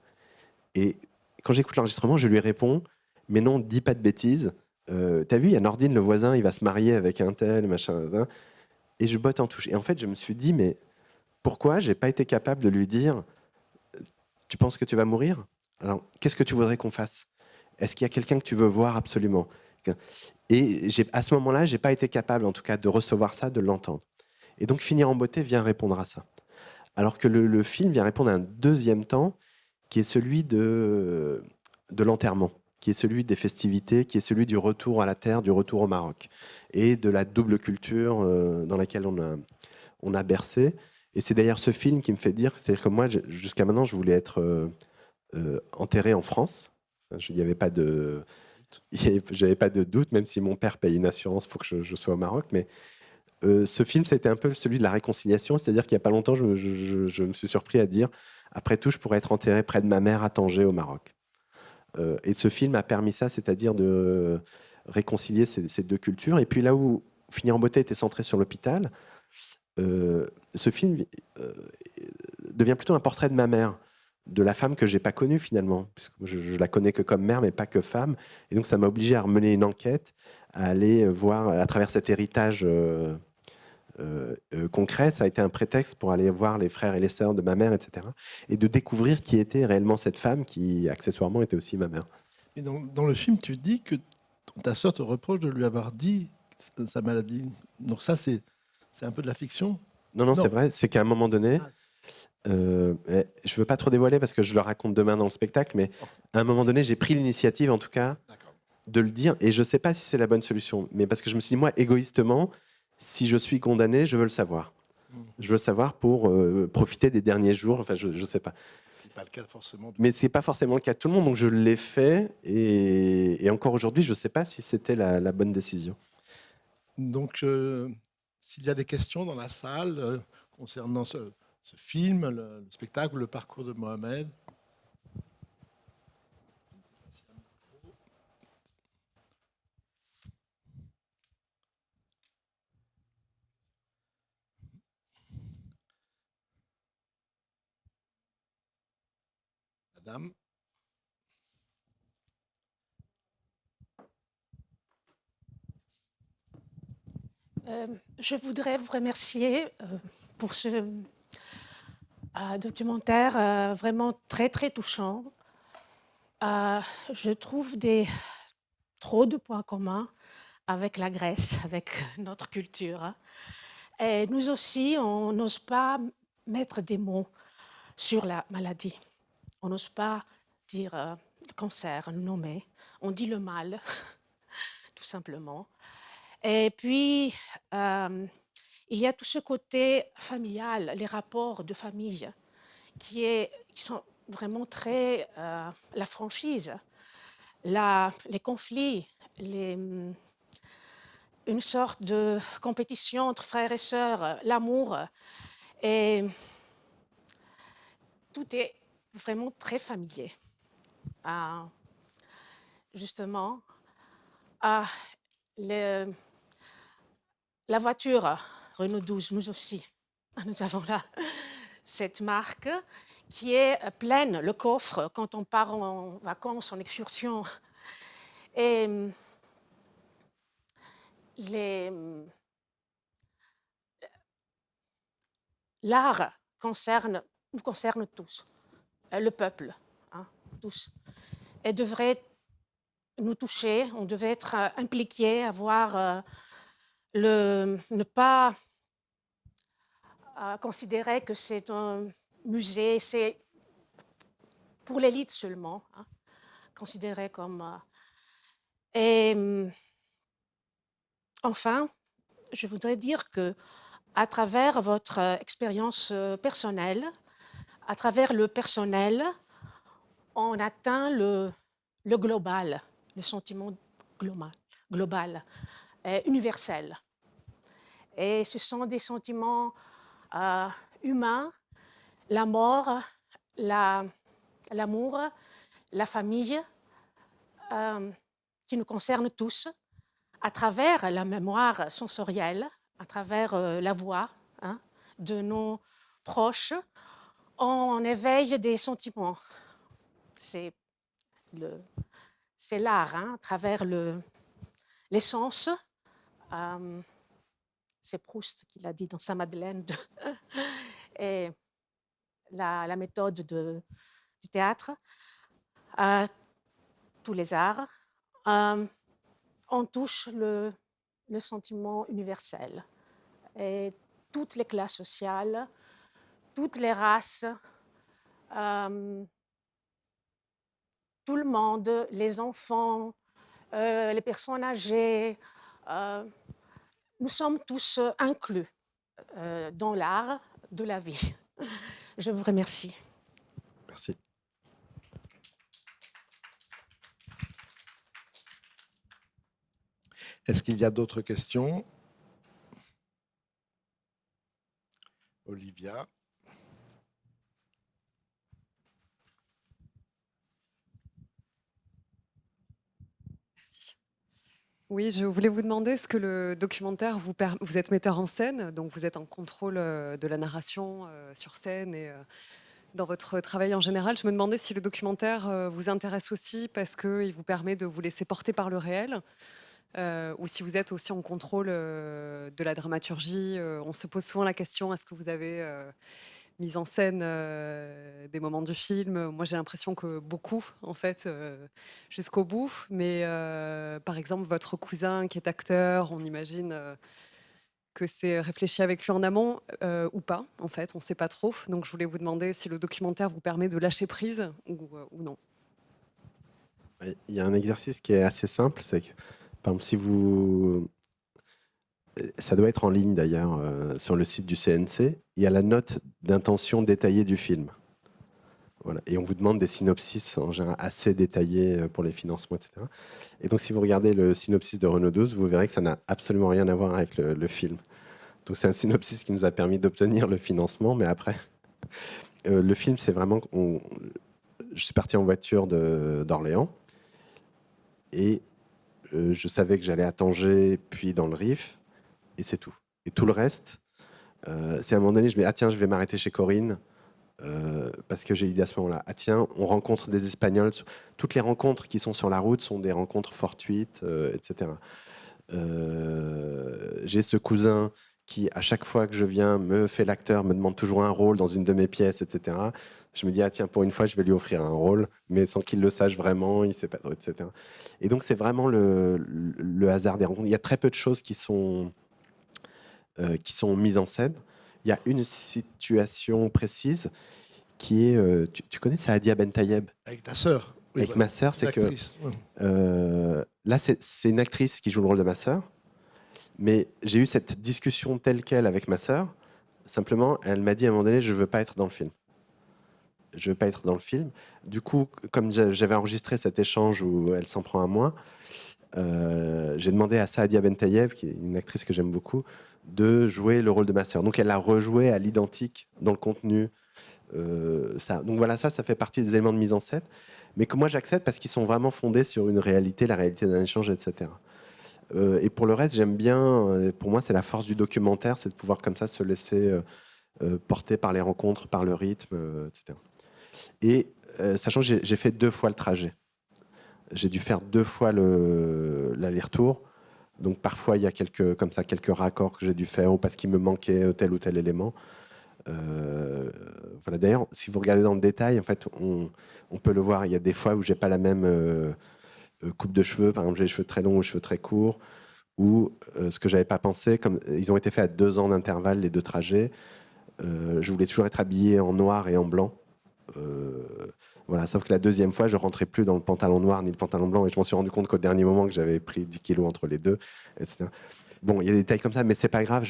Et quand j'écoute l'enregistrement, je lui réponds, mais non, dis pas de bêtises. T'as vu, il y a Nordine, le voisin, il va se marier avec un tel, machin. Et je botte en touche. Et en fait, je me suis dit, mais pourquoi j'ai pas été capable de lui dire, tu penses que tu vas mourir? Alors, qu'est-ce que tu voudrais qu'on fasse? Est-ce qu'il y a quelqu'un que tu veux voir absolument? Et à ce moment-là, je n'ai pas été capable, en tout cas, de recevoir ça, de l'entendre. Et donc, Finir en beauté vient répondre à ça. Alors que le film vient répondre à un deuxième temps, qui est celui de l'enterrement, qui est celui des festivités, qui est celui du retour à la terre, du retour au Maroc, et de la double culture dans laquelle on a bercé. Et c'est d'ailleurs ce film qui me fait dire, c'est que moi, jusqu'à maintenant, je voulais être enterré en France. Il n'y avait pas de... doute. J'avais pas de doute, même si mon père paye une assurance pour que je sois au Maroc. Mais ce film, ça a été un peu celui de la réconciliation. C'est-à-dire qu'il n'y a pas longtemps, je me suis surpris à dire, après tout, je pourrais être enterré près de ma mère à Tanger, au Maroc. Et ce film a permis ça, c'est-à-dire de réconcilier ces deux cultures. Et puis là où Finir en beauté était centré sur l'hôpital, ce film devient plutôt un portrait de ma mère, de la femme que j'ai pas connue finalement, puisque je la connais que comme mère, mais pas que femme. Et donc ça m'a obligé à mener une enquête, à aller voir à travers cet héritage concret. Ça a été un prétexte pour aller voir les frères et les sœurs de ma mère, etc. Et de découvrir qui était réellement cette femme qui, accessoirement, était aussi ma mère. Et dans le film, tu dis que ta sœur te reproche de lui avoir dit sa maladie. Donc ça, c'est un peu de la fiction. Non, non, Non. c'est vrai. C'est qu'à un moment donné, je veux pas trop dévoiler parce que je le raconte demain dans le spectacle, mais à un moment donné, j'ai pris l'initiative, en tout cas, D'accord. de le dire. Et je sais pas si c'est la bonne solution, mais parce que je me suis dit, moi, égoïstement, si je suis condamné, je veux le savoir. Je veux le savoir pour profiter des derniers jours. Enfin, je sais pas. C'est pas le cas forcément. Mais c'est pas forcément le cas de tout le monde, donc je l'ai fait. Et encore aujourd'hui, je sais pas si c'était la bonne décision. Donc, s'il y a des questions dans la salle concernant ce film, le spectacle, le parcours de Mohamed. Madame. Je voudrais vous remercier pour ce documentaire vraiment très, très touchant. Je trouve trop de points communs avec la Grèce, avec notre culture, hein. Et nous aussi, on n'ose pas mettre des mots sur la maladie. On n'ose pas dire le cancer, le nommer. On dit le mal, tout simplement. Et puis, il y a tout ce côté familial, les rapports de famille, qui sont vraiment très... la franchise, les conflits, une sorte de compétition entre frères et sœurs, l'amour. Et tout est vraiment très familier. Justement, la voiture Renault 12, nous aussi, nous avons là cette marque qui est pleine, le coffre, quand on part en vacances, en excursion. Et l'art nous concerne tous, le peuple, hein, tous, et devrait nous toucher. On devait être impliqués, ne pas considérer que c'est un musée, c'est pour l'élite seulement, hein, considéré comme... Et enfin, je voudrais dire que à travers votre expérience personnelle, à travers le personnel, on atteint le global, le sentiment global, universel. Et ce sont des sentiments humains, la mort, l'amour, la famille, qui nous concernent tous, à travers la mémoire sensorielle, à travers la voix, hein, de nos proches. On éveille des sentiments. C'est l'art, hein, à travers les sens. C'est Proust qui l'a dit dans sa Madeleine. Et la méthode du théâtre, tous les arts. On touche le sentiment universel. Et toutes les classes sociales, toutes les races, tout le monde, les enfants, les personnes âgées, nous sommes tous inclus dans l'art de la vie. Je vous remercie. Merci. Est-ce qu'il y a d'autres questions? Olivia. Merci. Oui, je voulais vous demander, est-ce que le documentaire vous êtes metteur en scène, donc vous êtes en contrôle de la narration sur scène et dans votre travail en général. Je me demandais si le documentaire vous intéresse aussi parce qu'il vous permet de vous laisser porter par le réel, ou si vous êtes aussi en contrôle de la dramaturgie. On se pose souvent la question, est-ce que vous avez mis en scène des moments du film? Moi, j'ai l'impression que beaucoup, en fait, jusqu'au bout. Mais par exemple, votre cousin qui est acteur, on imagine que c'est réfléchi avec lui en amont ou pas, en fait, on ne sait pas trop. Donc, je voulais vous demander si le documentaire vous permet de lâcher prise ou non. Il y a un exercice qui est assez simple, c'est que, par exemple, si vous... Ça doit être en ligne d'ailleurs, sur le site du CNC, il y a la note d'intention détaillée du film. Voilà. Et on vous demande des synopsis en général assez détaillés pour les financements, etc. Et donc, si vous regardez le synopsis de Renaud 12, vous verrez que ça n'a absolument rien à voir avec le film. Donc, c'est un synopsis qui nous a permis d'obtenir le financement, mais après, le film, c'est vraiment... Je suis parti en voiture d'Orléans et je savais que j'allais à Tanger, puis dans le Rif, et c'est tout. Et tout le reste, c'est à un moment donné, je me dis, ah tiens, je vais m'arrêter chez Corinne, parce que j'ai l'idée à ce moment-là, ah tiens, on rencontre des Espagnols. Toutes les rencontres qui sont sur la route sont des rencontres fortuites, etc. J'ai ce cousin qui, à chaque fois que je viens, me fait l'acteur, me demande toujours un rôle dans une de mes pièces, etc. Je me dis, ah tiens, pour une fois, je vais lui offrir un rôle, mais sans qu'il le sache vraiment, il sait pas, etc. Et donc, c'est vraiment le hasard des rencontres. Il y a très peu de choses qui sont mises en scène. Il y a une situation précise qui est, tu connais Saadia Ben Tayeb? Avec ta sœur. Oui, Avec voilà. ma sœur, c'est que L'actrice, oui. là, c'est une actrice qui joue le rôle de ma sœur, mais j'ai eu cette discussion telle quelle avec ma sœur. Simplement, elle m'a dit à un moment donné, je veux pas être dans le film. Je veux pas être dans le film. Du coup, comme j'avais enregistré cet échange où elle s'en prend à moi, j'ai demandé à Saadia Ben Tayeb, qui est une actrice que j'aime beaucoup, de jouer le rôle de ma sœur. Donc, elle l'a rejoué à l'identique dans le contenu. Donc voilà, ça fait partie des éléments de mise en scène, mais que moi j'accepte parce qu'ils sont vraiment fondés sur une réalité, la réalité d'un échange, etc. Et pour le reste, j'aime bien, pour moi c'est la force du documentaire, c'est de pouvoir comme ça se laisser porter par les rencontres, par le rythme, etc. Et sachant que j'ai fait 2 fois le trajet, j'ai dû faire 2 fois l'aller-retour, donc parfois il y a quelques raccords que j'ai dû faire ou parce qu'il me manquait tel ou tel élément. Voilà. D'ailleurs, si vous regardez dans le détail, en fait, on peut le voir. Il y a des fois où j'ai pas la même coupe de cheveux. Par exemple, j'ai les cheveux très longs ou les cheveux très courts. Ou ce que j'avais pas pensé, comme ils ont été faits à 2 ans d'intervalle les 2 trajets. Je voulais toujours être habillé en noir et en blanc. Voilà. Sauf que la deuxième fois, je rentrais plus dans le pantalon noir ni le pantalon blanc, et je m'en suis rendu compte qu'au dernier moment que j'avais pris 10 kilos entre les deux, etc. Bon, il y a des détails comme ça, mais c'est pas grave.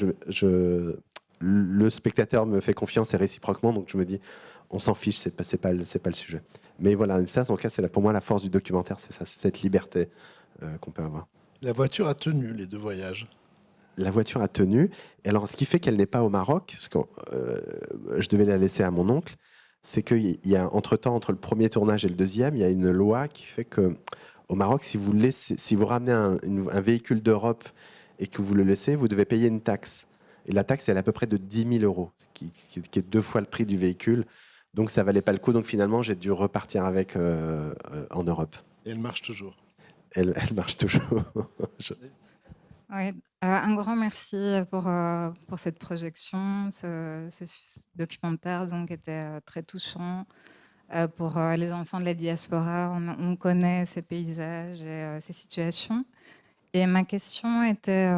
Le spectateur me fait confiance et réciproquement, donc je me dis, on s'en fiche, c'est pas le sujet. Mais voilà, ça, en tout cas, c'est pour moi la force du documentaire, c'est ça, c'est cette liberté qu'on peut avoir. La voiture a tenu les 2 voyages. La voiture a tenu. Et alors, ce qui fait qu'elle n'est pas au Maroc, parce que je devais la laisser à mon oncle, c'est qu'il y a entre-temps, entre le premier tournage et le deuxième, il y a une loi qui fait que au Maroc, si vous ramenez un véhicule d'Europe et que vous le laissez, vous devez payer une taxe. Et la taxe, elle est à peu près de 10 000 €, qui est 2 fois le prix du véhicule. Donc, ça valait pas le coup. Donc, finalement, j'ai dû repartir avec en Europe. Et elle marche toujours. Elle marche toujours. Oui, un grand merci pour cette projection. Ce documentaire donc, était très touchant. Pour les enfants de la diaspora, on connaît ces paysages et ces situations. Et ma question était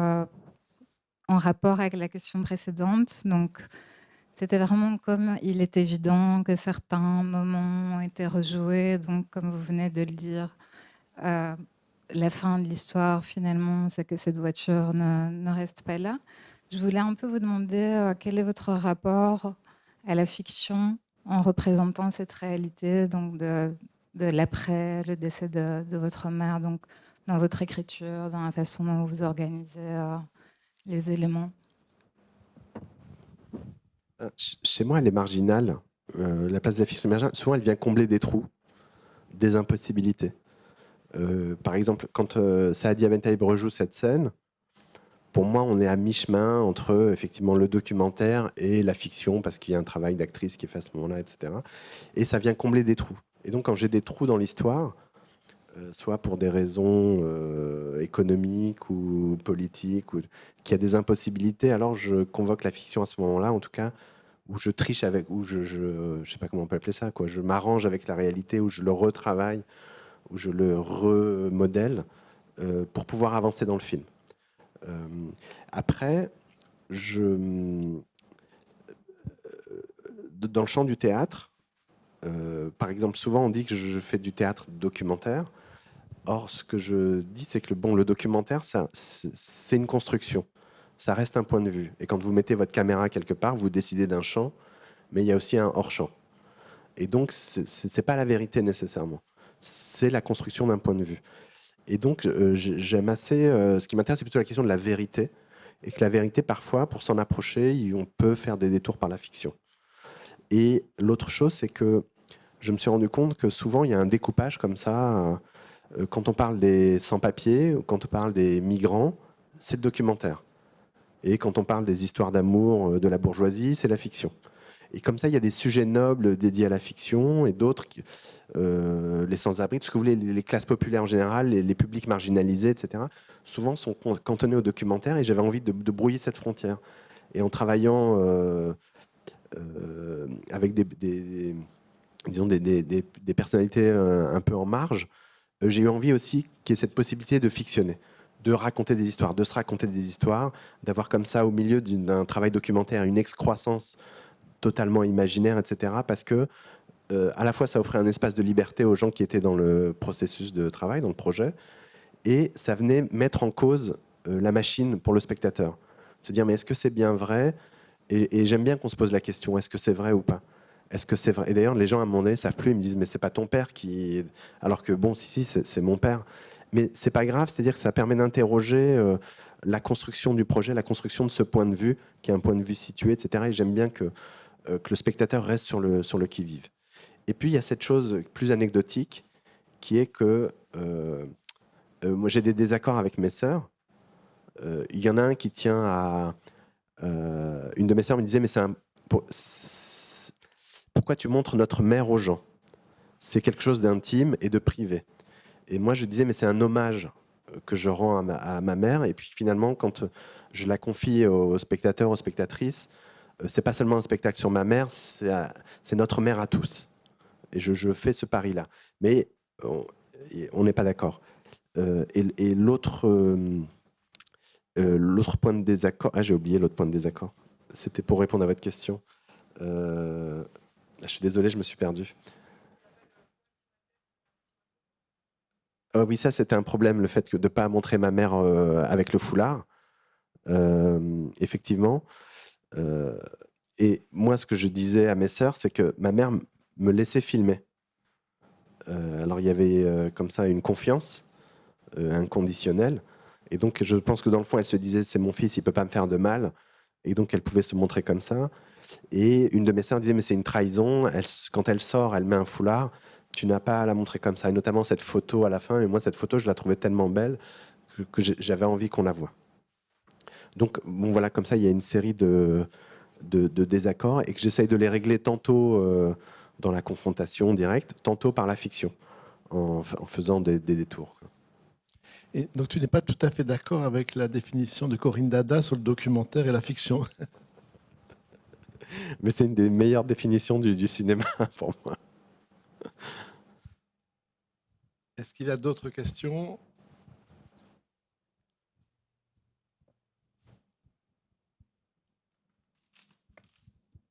en rapport avec la question précédente. Donc, c'était vraiment comme il est évident que certains moments ont été rejoués. Donc, comme vous venez de le dire, la fin de l'histoire, finalement, c'est que cette voiture ne reste pas là. Je voulais un peu vous demander quel est votre rapport à la fiction en représentant cette réalité donc de l'après, le décès de votre mère. Donc, dans votre écriture, dans la façon dont vous organisez les éléments? Chez moi, elle est marginale. La place de la fiction est marginale. Souvent, elle vient combler des trous, des impossibilités. Par exemple, quand Saadi Abentaïb rejoue cette scène, pour moi, on est à mi-chemin entre effectivement le documentaire et la fiction, parce qu'il y a un travail d'actrice qui est fait à ce moment-là, etc. Et ça vient combler des trous. Et donc, quand j'ai des trous dans l'histoire, soit pour des raisons économiques ou politiques, ou qu'il y a des impossibilités, alors je convoque la fiction à ce moment-là, en tout cas, où je triche avec, où je sais pas comment on peut appeler ça, quoi. Je m'arrange avec la réalité, où je le retravaille, où je le remodèle pour pouvoir avancer dans le film. Après, dans le champ du théâtre, par exemple, souvent on dit que je fais du théâtre documentaire. Or, ce que je dis, c'est que le documentaire, c'est une construction. Ça reste un point de vue. Et quand vous mettez votre caméra quelque part, vous décidez d'un champ, mais il y a aussi un hors-champ. Et donc, c'est pas la vérité nécessairement. C'est la construction d'un point de vue. Et donc, j'aime assez. Ce qui m'intéresse, c'est plutôt la question de la vérité. Et que la vérité, parfois, pour s'en approcher, on peut faire des détours par la fiction. Et l'autre chose, c'est que je me suis rendu compte que souvent, il y a un découpage comme ça. Quand on parle des sans-papiers, quand on parle des migrants, c'est le documentaire. Et quand on parle des histoires d'amour de la bourgeoisie, c'est la fiction. Et comme ça, il y a des sujets nobles dédiés à la fiction et d'autres, les sans-abri, tout ce que vous voulez, les classes populaires en général, les publics marginalisés, etc., souvent sont cantonnés au documentaire et j'avais envie de brouiller cette frontière. Et en travaillant avec disons des personnalités un peu en marge, j'ai eu envie aussi qu'il y ait cette possibilité de fictionner, de raconter des histoires, de se raconter des histoires, d'avoir comme ça au milieu d'un travail documentaire une excroissance totalement imaginaire, etc. Parce que à la fois ça offrait un espace de liberté aux gens qui étaient dans le processus de travail, dans le projet, et ça venait mettre en cause la machine pour le spectateur. Se dire mais est-ce que c'est bien vrai? Et j'aime bien qu'on se pose la question, est-ce que c'est vrai ou pas? Est-ce que c'est vrai? Et d'ailleurs, les gens à un moment donné ne savent plus, ils me disent mais c'est pas ton père qui... Alors que bon, si, c'est mon père. Mais c'est pas grave, c'est-à-dire que ça permet d'interroger la construction du projet, la construction de ce point de vue, qui est un point de vue situé, etc. Et j'aime bien que le spectateur reste sur le qui-vive. Et puis, il y a cette chose plus anecdotique, qui est que moi, j'ai des désaccords avec mes sœurs. Il y en a un qui tient à... une de mes sœurs me disait, mais pourquoi tu montres notre mère aux gens? C'est quelque chose d'intime et de privé. Et moi, je disais, mais c'est un hommage que je rends à ma mère. Et puis finalement, quand je la confie aux spectateurs, aux spectatrices, c'est pas seulement un spectacle sur ma mère, c'est notre mère à tous. Et je fais ce pari-là. Mais on n'est pas d'accord. Et l'autre point de désaccord... Ah, j'ai oublié l'autre point de désaccord. C'était pour répondre à votre question. Je suis désolé, je me suis perdu. Oui, ça, c'était un problème, le fait de ne pas montrer ma mère avec le foulard. Effectivement. Et moi, ce que je disais à mes sœurs, c'est que ma mère me laissait filmer. Alors, il y avait comme ça une confiance inconditionnelle. Et donc, je pense que dans le fond, elle se disait, c'est mon fils, il ne peut pas me faire de mal. Et donc, elle pouvait se montrer comme ça. Et une de mes sœurs disait, mais c'est une trahison. Quand elle sort, elle met un foulard. Tu n'as pas à la montrer comme ça. Et notamment cette photo à la fin. Et moi, cette photo, je la trouvais tellement belle que j'avais envie qu'on la voie. Donc, bon, voilà, comme ça, il y a une série de désaccords et que j'essaye de les régler tantôt dans la confrontation directe, tantôt par la fiction, en faisant des détours. Et donc, tu n'es pas tout à fait d'accord avec la définition de Corinne Dada sur le documentaire et la fiction? Mais c'est une des meilleures définitions du cinéma pour moi. Est-ce qu'il y a d'autres questions?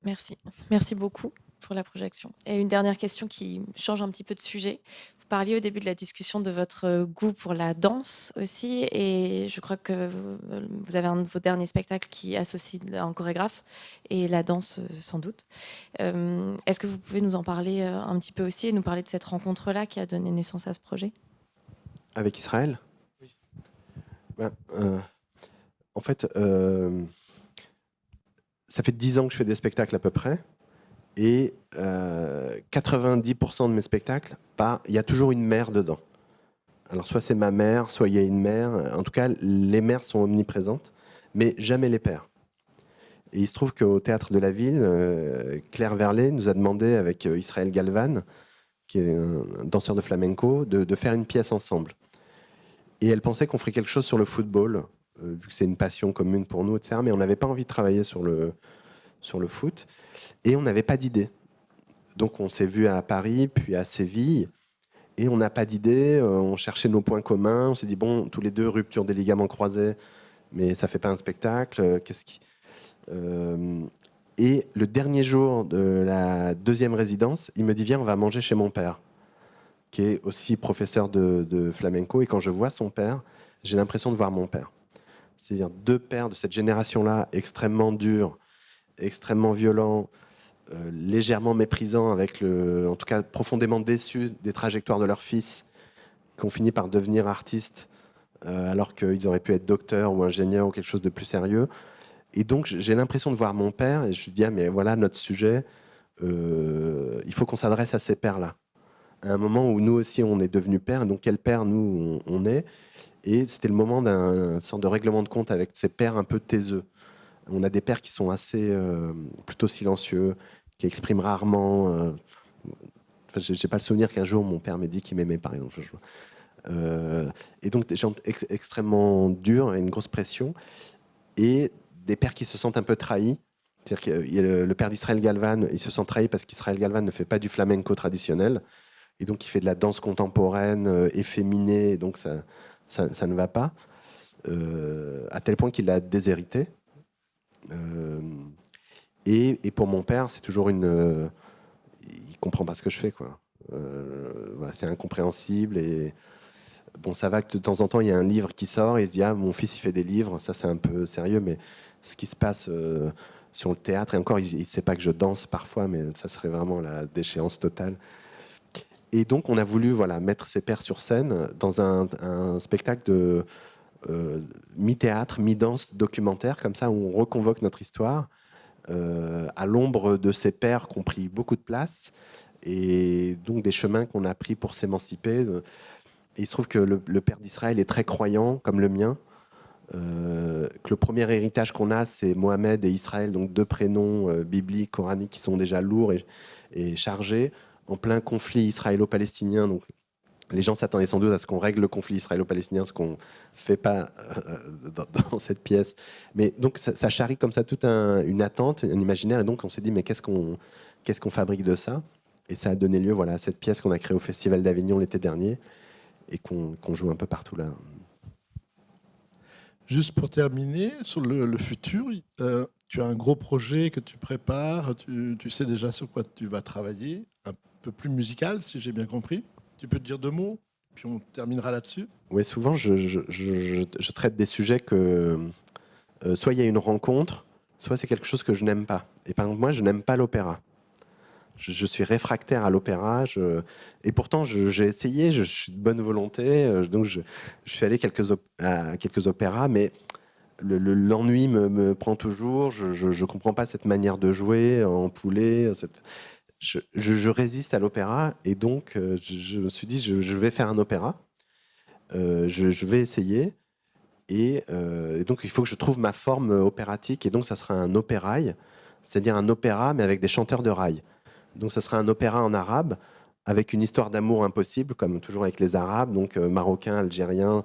Merci. Merci beaucoup pour la projection. Et une dernière question qui change un petit peu de sujet. Vous parliez au début de la discussion de votre goût pour la danse aussi, et je crois que vous avez un de vos derniers spectacles qui associe un chorégraphe et la danse sans doute. Est-ce que vous pouvez nous en parler un petit peu aussi et nous parler de cette rencontre-là qui a donné naissance à ce projet? Avec Israël? Ben, en fait, ça fait 10 ans que je fais des spectacles à peu près. Et 90% de mes spectacles, il y a toujours une mère dedans. Alors soit c'est ma mère, soit il y a une mère. En tout cas, les mères sont omniprésentes, mais jamais les pères. Et il se trouve qu'au Théâtre de la Ville, Claire Verlet nous a demandé avec Israël Galvan, qui est un danseur de flamenco, de faire une pièce ensemble. Et elle pensait qu'on ferait quelque chose sur le football, vu que c'est une passion commune pour nous, etc. Mais on n'avait pas envie de travailler sur le foot. Et on n'avait pas d'idée. Donc on s'est vu à Paris, puis à Séville, et on n'a pas d'idée. On cherchait nos points communs. On s'est dit, bon, tous les deux, rupture des ligaments croisés, mais ça ne fait pas un spectacle. Et le dernier jour de la 2e résidence, il me dit, viens, on va manger chez mon père, qui est aussi professeur de flamenco. Et quand je vois son père, j'ai l'impression de voir mon père. C'est-à-dire 2 pères de cette génération-là, extrêmement durs, extrêmement violents, légèrement méprisants, en tout cas profondément déçus des trajectoires de leurs fils, qui ont fini par devenir artistes, alors qu'ils auraient pu être docteurs ou ingénieurs ou quelque chose de plus sérieux. Et donc j'ai l'impression de voir mon père, et je me dis, ah, mais voilà notre sujet, il faut qu'on s'adresse à ces pères-là. À un moment où nous aussi on est devenus pères, donc quel père nous on est. Et c'était le moment d'un sorte de règlement de compte avec ces pères un peu taiseux. On a des pères qui sont assez plutôt silencieux, qui expriment rarement. Enfin, j'ai pas le souvenir qu'un jour mon père m'ait dit qu'il m'aimait, par exemple. Et donc des gens extrêmement durs et une grosse pression, et des pères qui se sentent un peu trahis. C'est-à-dire qu'il y a le père d'Israël Galvan, il se sent trahi parce qu'Israël Galvan ne fait pas du flamenco traditionnel, et donc il fait de la danse contemporaine, efféminée, et donc ça ne va pas, à tel point qu'il l'a déshérité. Et pour mon père, c'est toujours il comprend pas ce que je fais, quoi. Voilà, c'est incompréhensible. Et bon, ça va que de temps en temps, il y a un livre qui sort et il se dit, ah, mon fils, il fait des livres. Ça, c'est un peu sérieux, mais ce qui se passe sur le théâtre, et encore, il ne sait pas que je danse parfois, mais ça serait vraiment la déchéance totale. Et donc, on a voulu, voilà, mettre ces pères sur scène dans un spectacle de mi-théâtre, mi-danse documentaire, comme ça, où on reconvoque notre histoire à l'ombre de ces pères qui ont pris beaucoup de place, et donc des chemins qu'on a pris pour s'émanciper. Et il se trouve que le père d'Israël est très croyant, comme le mien, que le premier héritage qu'on a, c'est Mohamed et Israël, donc 2 prénoms bibliques, coraniques, qui sont déjà lourds et chargés, en plein conflit israélo-palestinien. Donc les gens s'attendaient sans doute à ce qu'on règle le conflit israélo-palestinien, ce qu'on ne fait pas dans cette pièce. Mais donc ça charrie comme ça toute une attente, un imaginaire. Et donc on s'est dit, mais qu'est-ce qu'on fabrique de ça? Et ça a donné lieu, voilà, à cette pièce qu'on a créée au Festival d'Avignon l'été dernier et qu'on joue un peu partout là. Juste pour terminer, sur le futur, tu as un gros projet que tu prépares, tu sais déjà sur quoi tu vas travailler, un peu plus musical, si j'ai bien compris. Tu peux te dire 2 mots, puis on terminera là-dessus. Oui, souvent, je traite des sujets que soit il y a une rencontre, soit c'est quelque chose que je n'aime pas. Et par exemple, moi, je n'aime pas l'opéra. Je suis réfractaire à l'opéra. Et pourtant, j'ai essayé, je suis de bonne volonté. Donc, je suis allé à quelques opéras, mais l'ennui me prend toujours. Je ne comprends pas cette manière de jouer en poulet. Je résiste à l'opéra. Et donc, je me suis dit, je vais faire un opéra. Je vais essayer. Et donc, il faut que je trouve ma forme opératique. Et donc, ça sera un opéraille, c'est-à-dire un opéra, mais avec des chanteurs de rail. Donc, ça sera un opéra en arabe, avec une histoire d'amour impossible, comme toujours avec les Arabes. Donc, Marocains, Algériens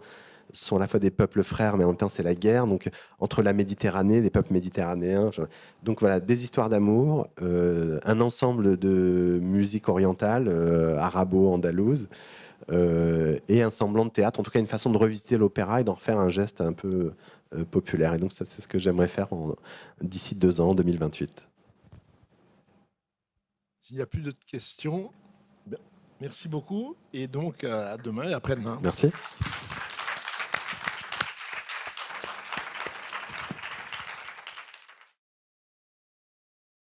sont à la fois des peuples frères, mais en même temps, c'est la guerre. Donc, entre la Méditerranée, des peuples méditerranéens. Donc, voilà, des histoires d'amour, un ensemble de musique orientale, arabo-andalouse, et un semblant de théâtre, en tout cas une façon de revisiter l'opéra et d'en refaire un geste un peu populaire. Et donc ça, c'est ce que j'aimerais faire d'ici 2 ans, 2028. S'il n'y a plus d'autres questions, merci beaucoup. Et donc à demain et après-demain. Merci.